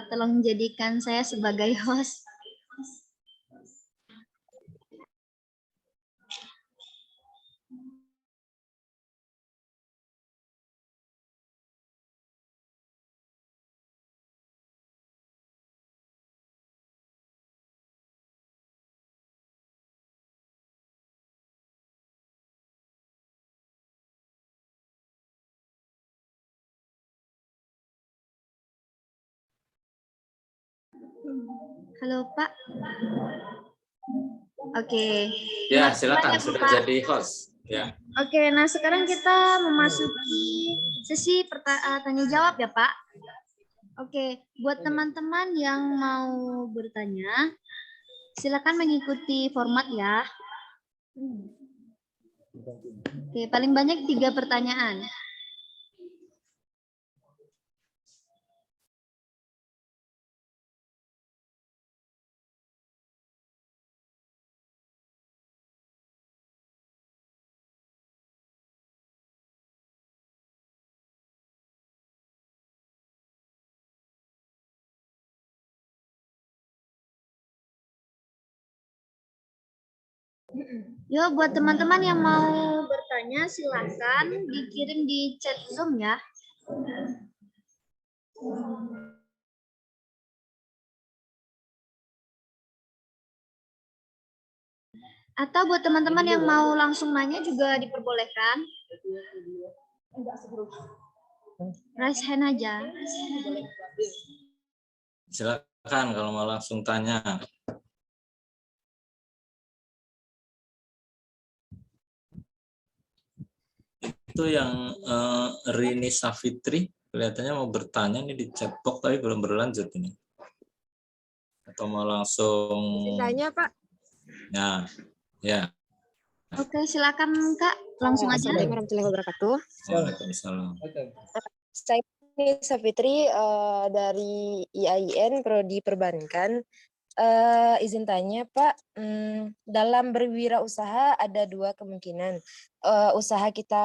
Tolong jadikan saya sebagai host. Halo, Pak. Oke. Ya, Terima kasih silakan banyak, sudah Pak. jadi host. Ya. Oke, nah sekarang kita memasuki sesi tanya jawab ya, Pak. Oke, buat teman-teman yang mau bertanya, silakan mengikuti format ya. Oke, paling banyak 3 pertanyaan. Yo, buat teman-teman yang mau bertanya, silakan dikirim di chat Zoom ya. Atau buat teman-teman yang mau langsung nanya juga diperbolehkan. Raise hand aja. Silakan kalau mau langsung tanya. Itu yang Rini Safitri kelihatannya mau bertanya nih di chat box tapi belum berlanjut ini. Atau mau langsung Tanya, Pak. Nah, ya. Oke, silakan Kak, langsung aja. Assalamualaikum warahmatullahi wabarakatuh. Waalaikumsalam. Saya Safitri dari IAIN Prodi Perbankan. Izin tanya Pak, dalam berwirausaha ada 2 kemungkinan. Usaha kita